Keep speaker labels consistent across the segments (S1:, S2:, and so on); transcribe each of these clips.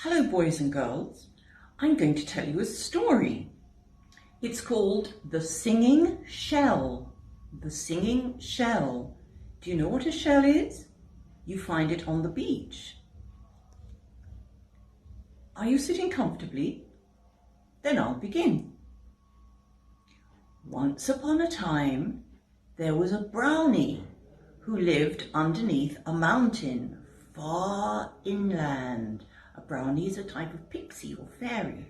S1: Hello boys and girls, I'm going to tell you a story. It's called The Singing Shell. The Singing Shell. Do you know what a shell is? You find it on the beach. Are you sitting comfortably? Then I'll begin. Once upon a time, there was a brownie who lived underneath a mountain far inland. A brownie is a type of pixie or fairy.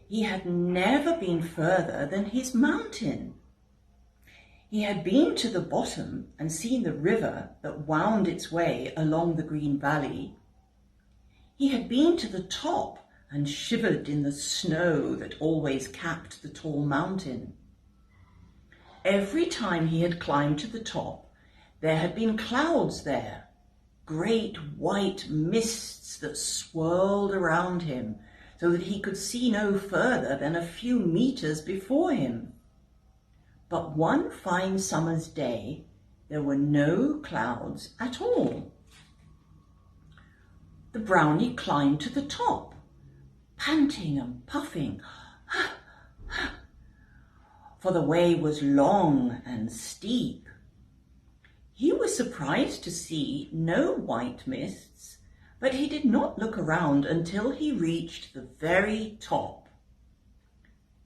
S1: He had never been further than his mountain. He had been to the bottom and seen the river that wound its way along the green valley. He had been to the top and shivered in the snow that always capped the tall mountain. Every time he had climbed to the top, there had been clouds there, great white mists that swirled around him so that he could see no further than a few meters before him. But one fine summer's day, there were no clouds at all. The brownie climbed to the top, panting and puffing, for the way was long and steep. He was surprised to see no white mists, but he did not look around until he reached the very top.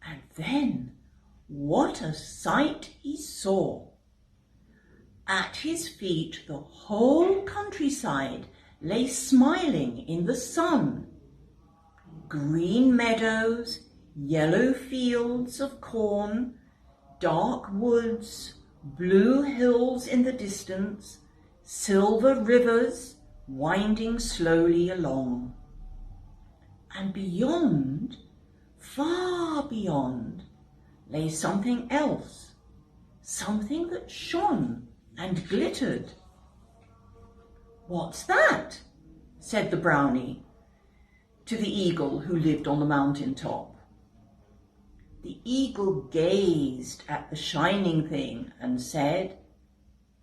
S1: And then, what a sight he saw! At his feet, the whole countryside lay smiling in the sun. Green meadows, yellow fields of corn, dark woods, blue hills in the distance, silver rivers winding slowly along. And beyond, far beyond, lay something else, something that shone and glittered. "What's that?" said the brownie to the eagle who lived on the mountain top. The eagle gazed at the shining thing and said,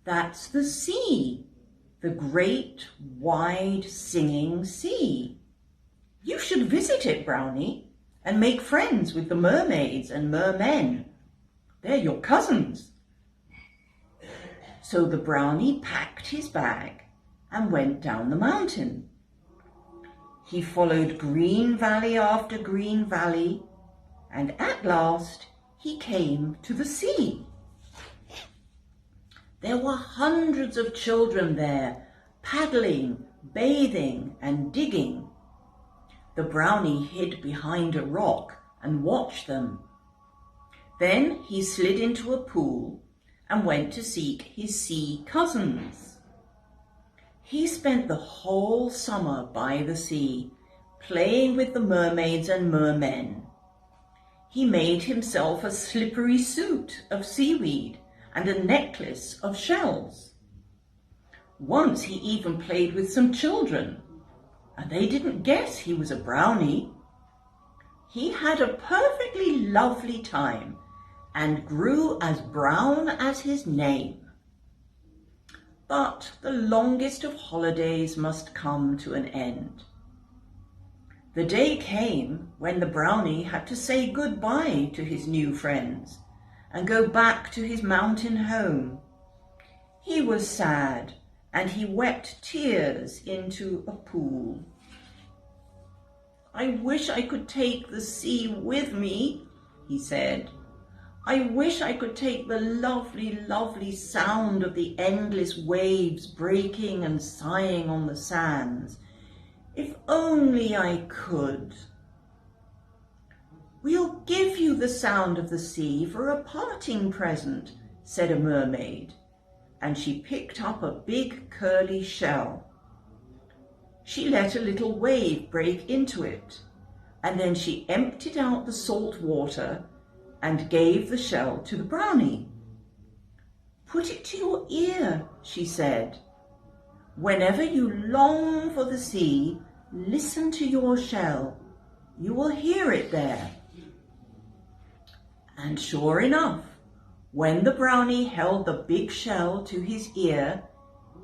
S1: "That's the sea, the great, wide, singing sea. You should visit it, brownie, and make friends with the mermaids and mermen. They're your cousins." So the brownie packed his bag and went down the mountain. He followed green valley after green valley, and at last he came to the sea. There were hundreds of children there, paddling, bathing, and digging. The brownie hid behind a rock and watched them. Then he slid into a pool and went to seek his sea cousins. He spent the whole summer by the sea, playing with the mermaids and mermen. He made himself a slippery suit of seaweed and a necklace of shells. Once he even played with some children, and they didn't guess he was a brownie. He had a perfectly lovely time and grew as brown as his name. But the longest of holidays must come to an end. The day came when the brownie had to say goodbye to his new friends and go back to his mountain home. He was sad, and he wept tears into a pool. "I wish I could take the sea with me," he said. "I wish I could take the lovely, lovely sound of the endless waves breaking and sighing on the sands. If only I could." "We'll give you the sound of the sea for a parting present," said a mermaid, and she picked up a big curly shell. She let a little wave break into it, and then she emptied out the salt water and gave the shell to the brownie. "Put it to your ear," she said. "Whenever you long for the sea, listen to your shell. You will hear it there." And sure enough, when the brownie held the big shell to his ear,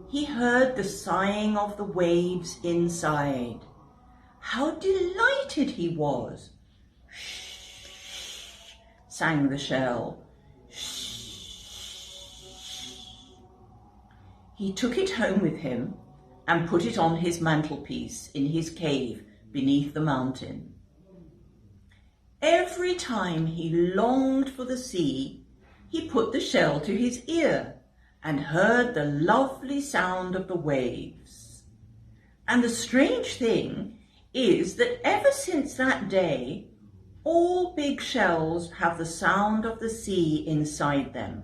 S1: he heard the sighing of the waves inside. how delighted he was. "Shh," sang the shell. "Shh." He took it home with him and put it on his mantelpiece in his cave beneath the mountain. Every time he longed for the sea, he put the shell to his ear and heard the lovely sound of the waves. And the strange thing is that ever since that day, all big shells have the sound of the sea inside them,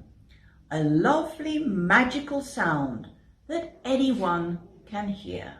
S1: a lovely magical sound that anyone can hear.